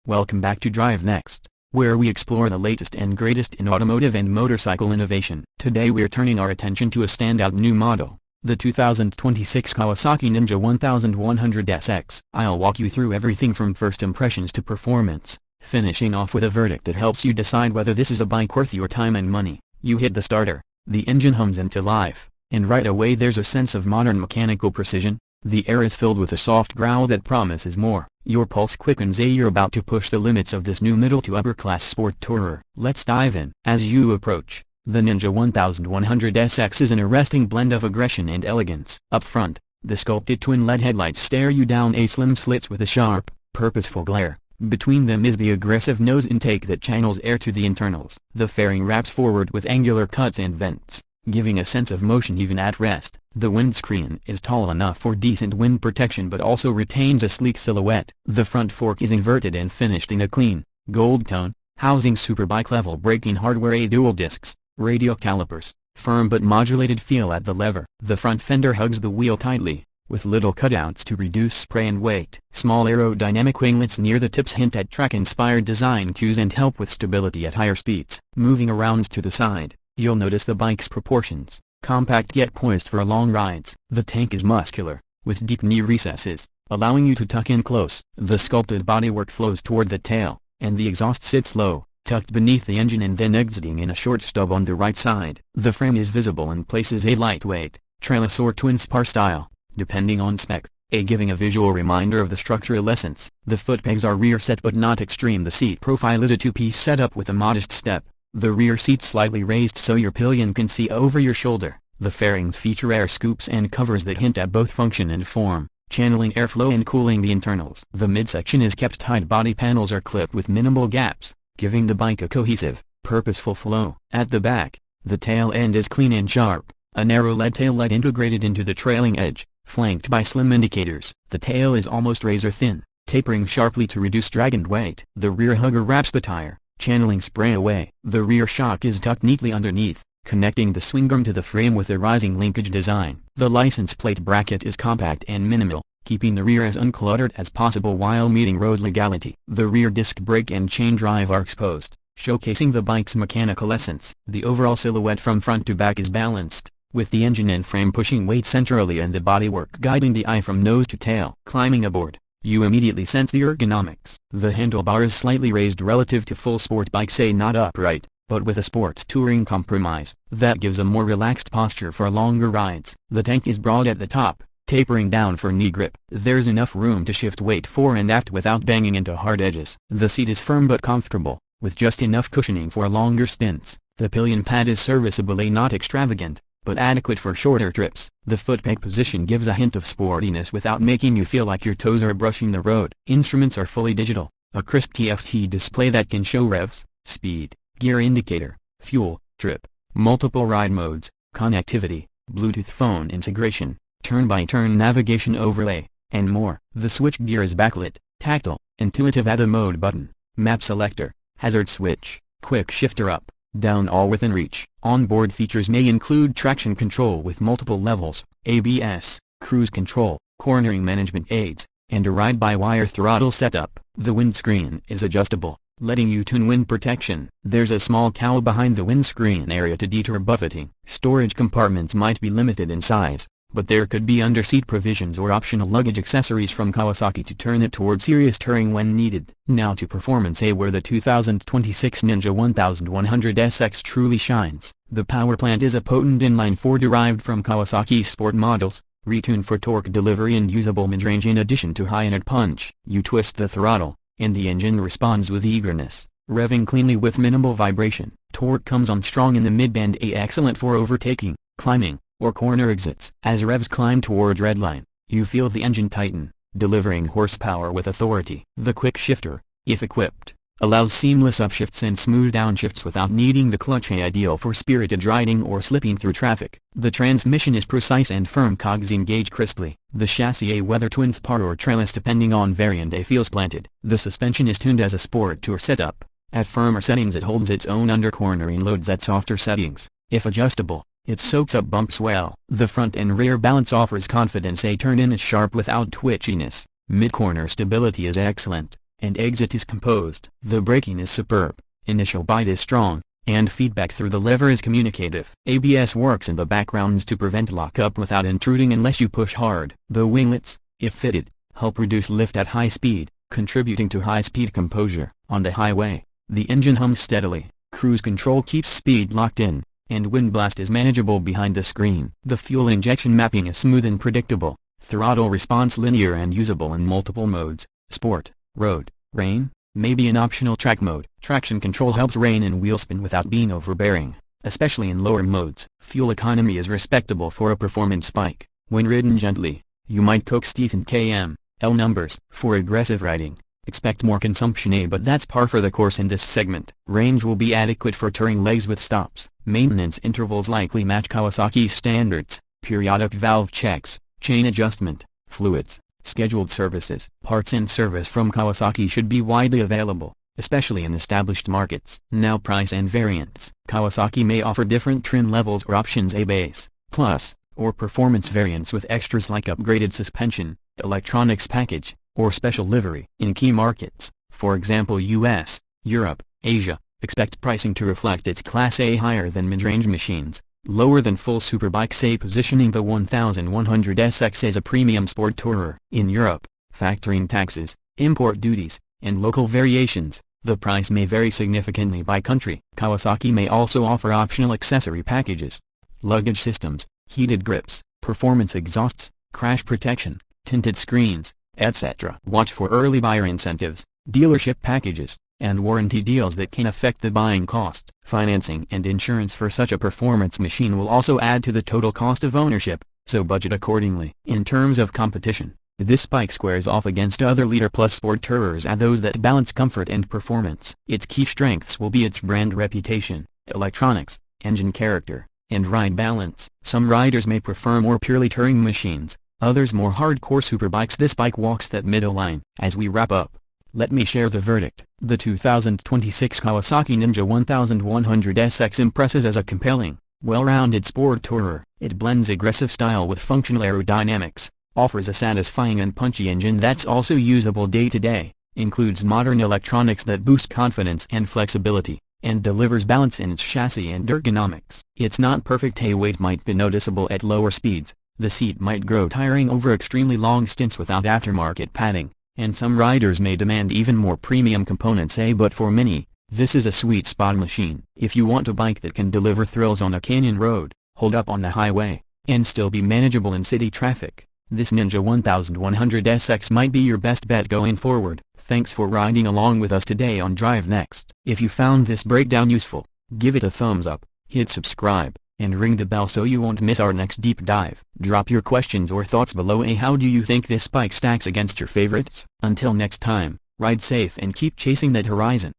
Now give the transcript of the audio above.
Welcome back to Drive Next, where we explore the latest and greatest in automotive and motorcycle innovation. Today we're turning our attention to a standout new model, the 2026 Kawasaki Ninja 1100SX. I'll walk you through everything from first impressions to performance, finishing off with a verdict that helps you decide whether this is a bike worth your time and money. You hit the starter, the engine hums into life, and right away there's a sense of modern mechanical precision. The air is filled with a soft growl that promises more. Your pulse quickens as you're about to push the limits of this new middle to upper class sport tourer. Let's dive in. As you approach, the Ninja 1100SX is an arresting blend of aggression and elegance. Up front, the sculpted twin LED headlights stare you down a slim slits with a sharp, purposeful glare. Between them is the aggressive nose intake that channels air to the internals. The fairing wraps forward with angular cuts and vents, giving a sense of motion even at rest. The windscreen is tall enough for decent wind protection but also retains a sleek silhouette. The front fork is inverted and finished in a clean, gold tone, housing superbike level braking hardware, a dual discs, radial calipers, firm but modulated feel at the lever. The front fender hugs the wheel tightly, with little cutouts to reduce spray and weight. Small aerodynamic winglets near the tips hint at track-inspired design cues and help with stability at higher speeds. Moving around to the side, you'll notice the bike's proportions, compact yet poised for long rides. The tank is muscular, with deep knee recesses, allowing you to tuck in close. The sculpted bodywork flows toward the tail, and the exhaust sits low, tucked beneath the engine and then exiting in a short stub on the right side. The frame is visible in places a lightweight, trellis or twin spar style, depending on spec, giving a visual reminder of the structural essence. The foot pegs are rear set but not extreme. The seat profile is a two-piece setup with a modest step, the rear seat slightly raised so your pillion can see over your shoulder. The fairings feature air scoops and covers that hint at both function and form, channeling airflow and cooling the internals. The midsection is kept tight. Body panels are clipped with minimal gaps, giving the bike a cohesive, purposeful flow. At the back, the tail end is clean and sharp, a narrow LED tail light integrated into the trailing edge, flanked by slim indicators. The tail is almost razor thin, tapering sharply to reduce drag and weight. The rear hugger wraps the tire, channeling spray away. The rear shock is tucked neatly underneath, connecting the swing arm to the frame with a rising linkage design. The license plate bracket is compact and minimal, keeping the rear as uncluttered as possible while meeting road legality. The rear disc brake and chain drive are exposed, showcasing the bike's mechanical essence. The overall silhouette from front to back is balanced, with the engine and frame pushing weight centrally and the bodywork guiding the eye from nose to tail. Climbing aboard, you immediately sense the ergonomics. The handlebar is slightly raised relative to full sport bikes, not upright, but with a sports touring compromise that gives a more relaxed posture for longer rides. The tank is broad at the top, tapering down for knee grip. There's enough room to shift weight fore and aft without banging into hard edges. The seat is firm but comfortable, with just enough cushioning for longer stints. The pillion pad is serviceable, not extravagant, but adequate for shorter trips. The foot peg position gives a hint of sportiness without making you feel like your toes are brushing the road. Instruments are fully digital, a crisp TFT display that can show revs, speed, gear indicator, fuel, trip, multiple ride modes, connectivity, Bluetooth phone integration, turn-by-turn navigation overlay, and more. The switchgear is backlit, tactile, intuitive at the mode button, map selector, hazard switch, quick shifter up, down, all within reach. Onboard features may include traction control with multiple levels, ABS, cruise control, cornering management aids, and a ride-by-wire throttle setup. The windscreen is adjustable, letting you tune wind protection. There's a small cowl behind the windscreen area to deter buffeting. Storage compartments might be limited in size, but there could be under-seat provisions or optional luggage accessories from Kawasaki to turn it toward serious touring when needed. Now to performance, where the 2026 Ninja 1100SX truly shines. The power plant is a potent inline-four derived from Kawasaki sport models, retuned for torque delivery and usable mid-range in addition to high-end punch. You twist the throttle, and the engine responds with eagerness, revving cleanly with minimal vibration. Torque comes on strong in the mid-band, excellent for overtaking, climbing, or corner exits. As revs climb towards redline, you feel the engine tighten, delivering horsepower with authority. The quick shifter, if equipped, allows seamless upshifts and smooth downshifts without needing the clutch, ideal for spirited riding or slipping through traffic. The transmission is precise and firm, cogs engage crisply. The chassis, whether twin spar or trellis depending on variant, feels planted. The suspension is tuned as a sport tour setup. At firmer settings it holds its own under cornering loads. At softer settings, if adjustable, it soaks up bumps well. The front and rear balance offers confidence. A turn-in is sharp without twitchiness. Mid-corner stability is excellent, and exit is composed. The braking is superb, initial bite is strong, and feedback through the lever is communicative. ABS works in the background to prevent lockup without intruding unless you push hard. The winglets, if fitted, help reduce lift at high speed, contributing to high-speed composure. On the highway, the engine hums steadily, cruise control keeps speed locked in, and wind blast is manageable behind the screen. The fuel injection mapping is smooth and predictable, throttle response linear and usable in multiple modes: sport, road, rain, maybe an optional track mode. Traction control helps rein in wheel spin without being overbearing, especially in lower modes. Fuel economy is respectable for a performance bike. When ridden gently, you might coax decent km/h numbers. For aggressive riding, expect more consumption, but that's par for the course in this segment. Range will be adequate for touring legs with stops. Maintenance intervals likely match Kawasaki's standards: periodic valve checks, chain adjustment, fluids, scheduled services. Parts and service from Kawasaki should be widely available, especially in established markets. Now price and variants. Kawasaki may offer different trim levels or options: A base, plus, or performance variants with extras like upgraded suspension, electronics package, or special livery. In key markets, for example US, Europe, Asia, expect pricing to reflect its Class A higher than mid-range machines, lower than full superbikes, positioning the 1100SX as a premium sport tourer. In Europe, factoring taxes, import duties, and local variations, the price may vary significantly by country. Kawasaki may also offer optional accessory packages: luggage systems, heated grips, performance exhausts, crash protection, tinted screens, etc. Watch for early buyer incentives, dealership packages, and warranty deals that can affect the buying cost. Financing and insurance for such a performance machine will also add to the total cost of ownership, so budget accordingly. In terms of competition, this bike squares off against other Leader Plus sport tourers and those that balance comfort and performance. Its key strengths will be its brand reputation, electronics, engine character, and ride balance. Some riders may prefer more purely touring machines, others more hardcore superbikes. This bike walks that middle line. As we wrap up, let me share the verdict. The 2026 Kawasaki Ninja 1100SX impresses as a compelling, well-rounded sport tourer. It blends aggressive style with functional aerodynamics, offers a satisfying and punchy engine that's also usable day-to-day, includes modern electronics that boost confidence and flexibility, and delivers balance in its chassis and ergonomics. It's not perfect. Weight might be noticeable at lower speeds, the seat might grow tiring over extremely long stints without aftermarket padding, and some riders may demand even more premium components. But for many, this is a sweet spot machine. If you want a bike that can deliver thrills on a canyon road, hold up on the highway, and still be manageable in city traffic, this Ninja 1100SX might be your best bet going forward. Thanks for riding along with us today on Drive Next. If you found this breakdown useful, give it a thumbs up, hit subscribe, and ring the bell so you won't miss our next deep dive. Drop your questions or thoughts below. How do you think this bike stacks against your favorites? Until next time, ride safe and keep chasing that horizon.